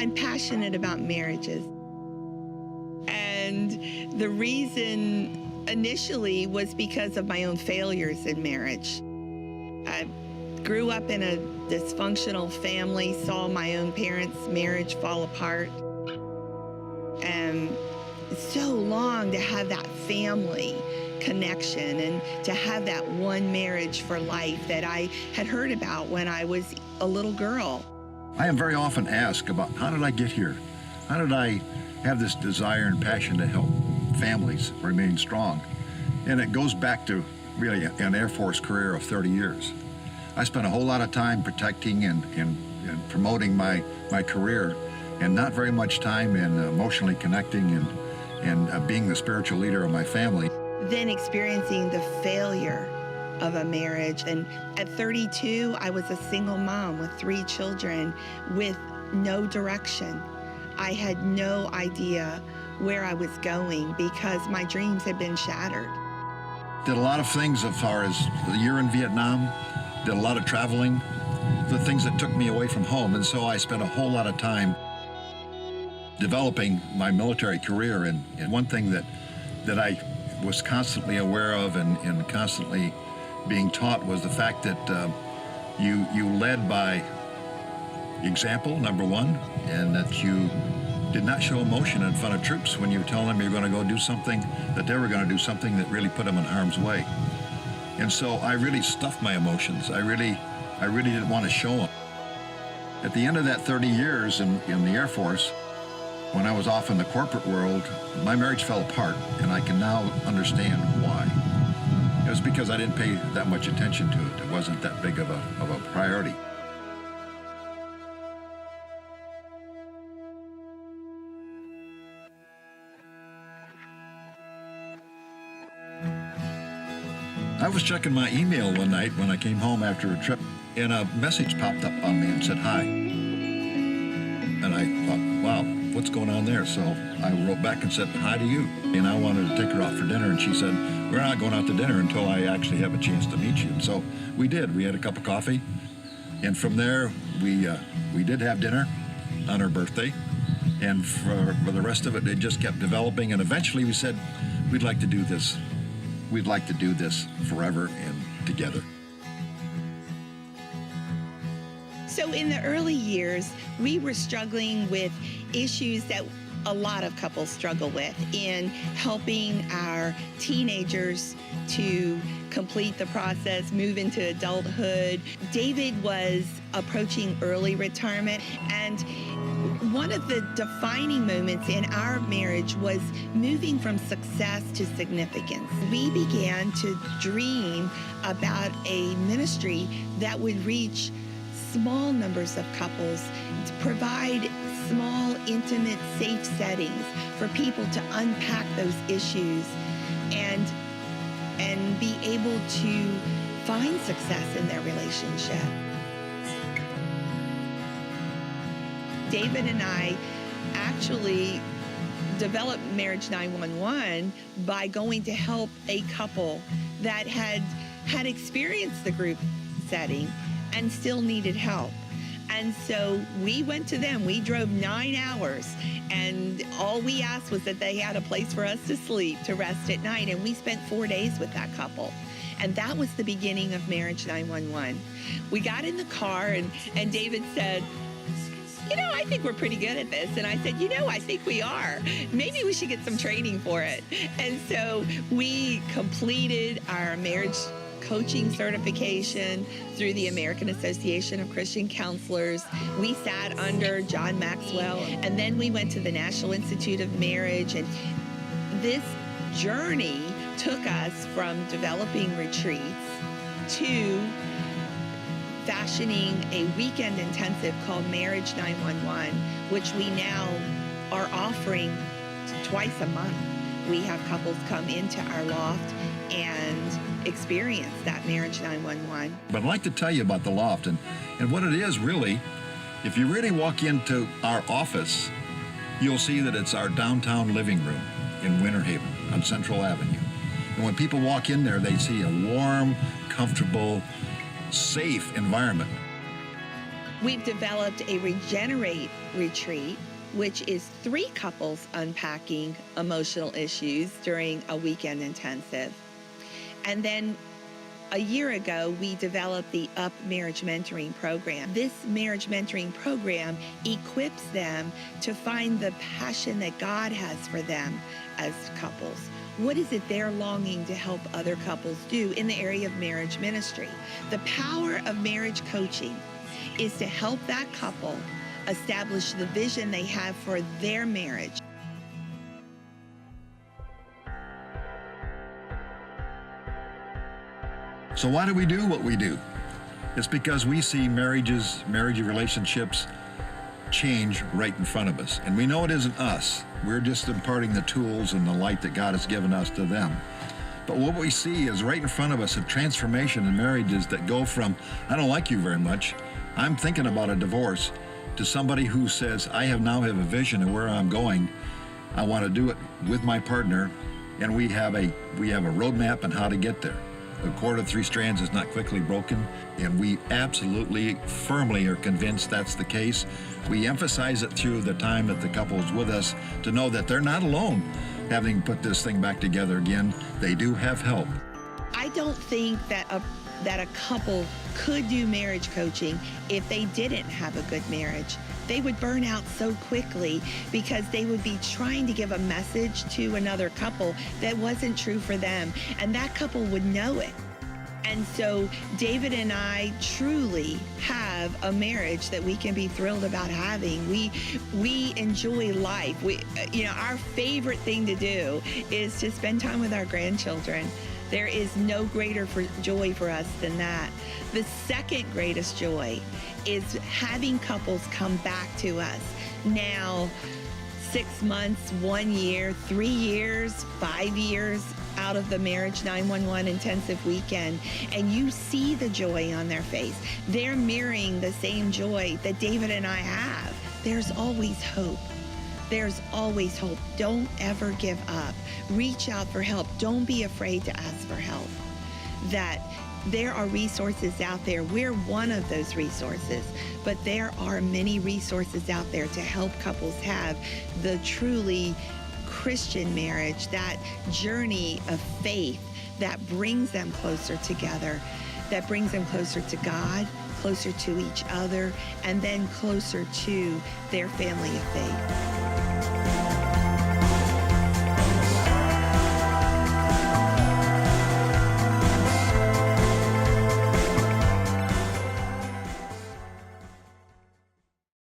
I'm passionate about marriages. And the reason initially was because of my own failures in marriage. I grew up in a dysfunctional family, saw my own parents' marriage fall apart, and so long to have that family connection and to have that one marriage for life that I had heard about when I was a little girl. I am very often asked about how did I get here? How did I have this desire and passion to help families remain strong? And it goes back to really an Air Force career of 30 years. I spent a whole lot of time protecting and promoting my career, and not very much time in emotionally connecting and being the spiritual leader of my family. Then experiencing the failure of a marriage. And at 32, I was a single mom with 3 children with no direction. I had no idea where I was going because my dreams had been shattered. Did a lot of things as far as the year in Vietnam, did a lot of traveling, the things that took me away from home. And so I spent a whole lot of time developing my military career. And one thing that I was constantly aware of and constantly being taught was the fact that you led by example, number one, and that you did not show emotion in front of troops when you tell them you're going to go do something, that they were going to do something that really put them in harm's way. And so I really stuffed my emotions. I really didn't want to show them. At the end of that 30 years in the Air Force, when I was off in the corporate world, my marriage fell apart, and I can now understand why. It was because I didn't pay that much attention to it. It wasn't that big of a priority. I was checking my email one night when I came home after a trip, and a message popped up on me and said, hi. And I thought, wow, what's going on there? So I wrote back and said, hi to you. And I wanted to take her out for dinner, and she said, we're not going out to dinner until I actually have a chance to meet you. And so we did. We had a cup of coffee. And from there, we did have dinner on her birthday. And for the rest of it, it just kept developing. And eventually we said, we'd like to do this. We'd like to do this forever and together. So in the early years, we were struggling with issues that a lot of couples struggle with in helping our teenagers to complete the process, move into adulthood. David was approaching early retirement, and one of the defining moments in our marriage was moving from success to significance. We began to dream about a ministry that would reach small numbers of couples, to provide small, intimate, safe settings for people to unpack those issues and be able to find success in their relationship. David and I actually developed Marriage 911 by going to help a couple that had experienced the group setting and still needed help. And so we went to them. We drove 9 hours, and all we asked was that they had a place for us to sleep, to rest at night. And we spent 4 days with that couple. And that was the beginning of Marriage 911. We got in the car, and David said, you know, I think we're pretty good at this. And I said, you know, I think we are. Maybe we should get some training for it. And so we completed our marriage coaching certification through the American Association of Christian Counselors. We sat under John Maxwell, and then we went to the National Institute of Marriage. And this journey took us from developing retreats to fashioning a weekend intensive called Marriage 911, which we now are offering twice a month. We have couples come into our loft and experience that Marriage 911. But I'd like to tell you about the loft and what it is really. If you really walk into our office, you'll see that it's our downtown living room in Winter Haven on Central Avenue. And when people walk in there, they see a warm, comfortable, safe environment. We've developed a Regenerate retreat, which is 3 couples unpacking emotional issues during a weekend intensive. And then a year ago, we developed the UP Marriage Mentoring Program. This marriage mentoring program equips them to find the passion that God has for them as couples. What is it they're longing to help other couples do in the area of marriage ministry? The power of marriage coaching is to help that couple establish the vision they have for their marriage. So why do we do what we do? It's because we see marriage relationships change right in front of us. And we know it isn't us. We're just imparting the tools and the light that God has given us to them. But what we see is right in front of us a transformation in marriages that go from, I don't like you very much, I'm thinking about a divorce, to somebody who says, I now have a vision of where I'm going. I want to do it with my partner, and we have a roadmap on how to get there. A cord of 3 strands is not quickly broken, and we absolutely, firmly are convinced that's the case. We emphasize it through the time that the couple is with us to know that they're not alone having put this thing back together again. They do have help. I don't think that a couple could do marriage coaching if they didn't have a good marriage. They would burn out so quickly because they would be trying to give a message to another couple that wasn't true for them, and that couple would know it. And so David and I truly have a marriage that we can be thrilled about having. We enjoy life. Our favorite thing to do is to spend time with our grandchildren. There is no greater joy for us than that. The second greatest joy is having couples come back to us. Now, 6 months, 1 year, 3 years, 5 years out of the Marriage 911 intensive weekend, and you see the joy on their face. They're mirroring the same joy that David and I have. There's always hope. There's always hope. Don't ever give up. Reach out for help. Don't be afraid to ask for help. That there are resources out there. We're one of those resources, but there are many resources out there to help couples have the truly Christian marriage, that journey of faith that brings them closer together, that brings them closer to God, closer to each other, and then closer to their family of faith.